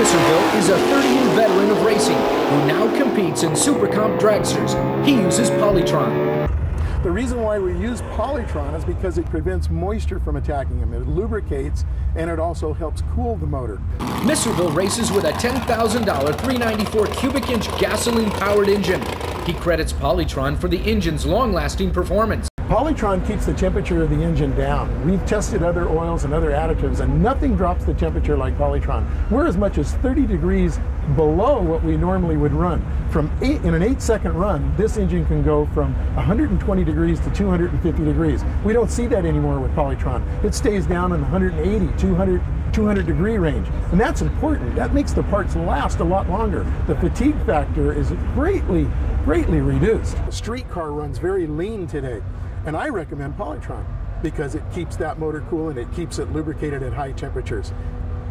Misserville is a 30-year veteran of racing who now competes in supercomp dragsters. He uses Polytron. The reason why we use Polytron is because it prevents moisture from attacking them. It lubricates and it also helps cool the motor. Misserville races with a $10,000 394 cubic inch gasoline-powered engine. He credits Polytron for the engine's long-lasting performance. Polytron keeps the temperature of the engine down. We've tested other oils and other additives and nothing drops the temperature like Polytron. We're as much as 30 degrees below what we normally would run. In an 8-second run, this engine can go from 120 degrees to 250 degrees. We don't see that anymore with Polytron. It stays down in the 180, 200 degree range. And that's important. That makes the parts last a lot longer. The fatigue factor is greatly reduced. The street car runs very lean today. And I recommend Polytron because it keeps that motor cool and it keeps it lubricated at high temperatures.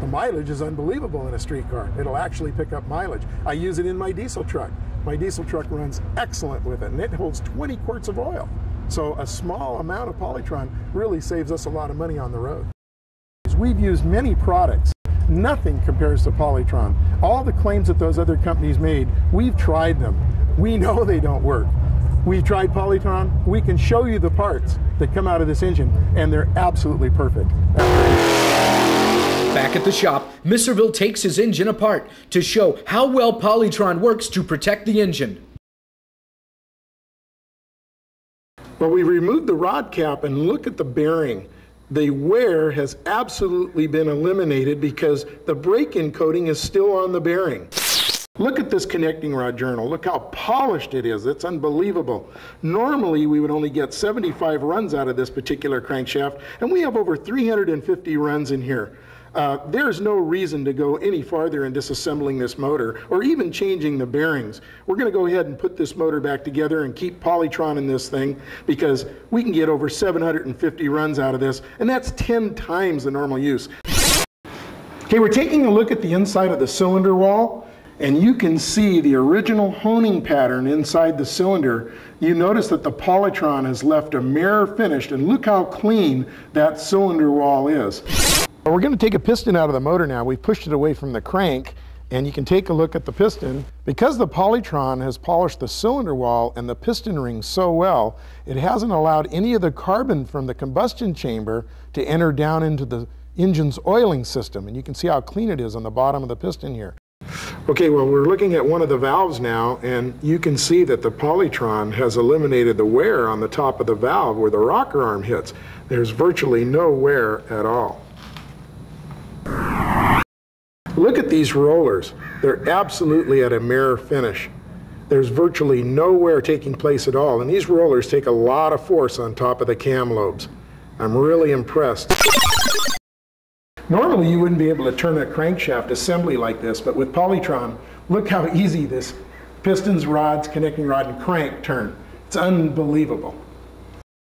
The mileage is unbelievable in a street car. It'll actually pick up mileage. I use it in my diesel truck. My diesel truck runs excellent with it, and it holds 20 quarts of oil. So a small amount of Polytron really saves us a lot of money on the road. We've used many products. Nothing compares to Polytron. All the claims that those other companies made, we've tried them. We know they don't work. We tried Polytron. We can show you the parts that come out of this engine, and they're absolutely perfect. Back at the shop, Misserville takes his engine apart to show how well Polytron works to protect the engine. Well, we removed the rod cap and look at the bearing. The wear has absolutely been eliminated because the break-in coating is still on the bearing. Look at this connecting rod journal. Look how polished it is. It's unbelievable. Normally, we would only get 75 runs out of this particular crankshaft, and we have over 350 runs in here. There's no reason to go any farther in disassembling this motor or even changing the bearings. We're going to go ahead and put this motor back together and keep Polytron in this thing because we can get over 750 runs out of this, and that's 10 times the normal use. Okay, we're taking a look at the inside of the cylinder wall. And you can see the original honing pattern inside the cylinder. You notice that the Polytron has left a mirror finished, and look how clean that cylinder wall is. We're going to take a piston out of the motor now. We've pushed it away from the crank, and you can take a look at the piston. Because the Polytron has polished the cylinder wall and the piston ring so well, it hasn't allowed any of the carbon from the combustion chamber to enter down into the engine's oiling system. And you can see how clean it is on the bottom of the piston here. Okay, well, we're looking at one of the valves now, and you can see that the Polytron has eliminated the wear on the top of the valve where the rocker arm hits. There's virtually no wear at all. Look at these rollers. They're absolutely at a mirror finish. There's virtually no wear taking place at all, and these rollers take a lot of force on top of the cam lobes. I'm really impressed. Normally, you wouldn't be able to turn a crankshaft assembly like this, but with Polytron, look how easy this pistons, rods, connecting rod, and crank turn. It's unbelievable.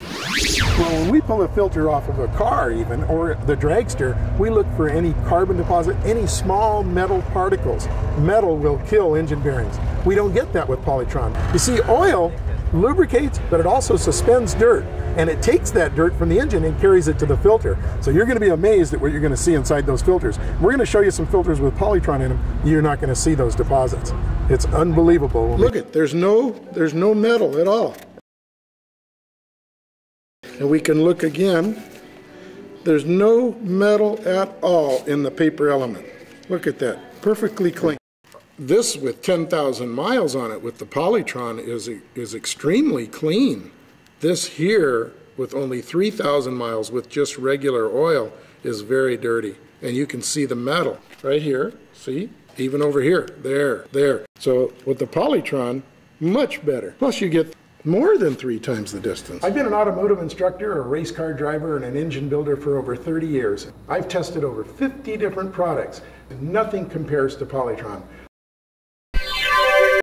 Well, when we pull a filter off of a car even, or the dragster, we look for any carbon deposit, any small metal particles. Metal will kill engine bearings. We don't get that with Polytron. You see, oil lubricates, but it also suspends dirt, and it takes that dirt from the engine and carries it to the filter. So you're going to be amazed at what you're going to see inside those filters. We're going to show you some filters with Polytron in them. You're not going to see those deposits. It's unbelievable. Look at, there's no metal at all. And we can look again. There's no metal at all in the paper element. Look at that, perfectly clean. This with 10,000 miles on it with the Polytron is extremely clean. This here with only 3,000 miles with just regular oil is very dirty. And you can see the metal right here, see? Even over here, there. So with the Polytron, much better. Plus you get more than 3 times the distance. I've been an automotive instructor, a race car driver, and an engine builder for over 30 years. I've tested over 50 different products, and nothing compares to Polytron.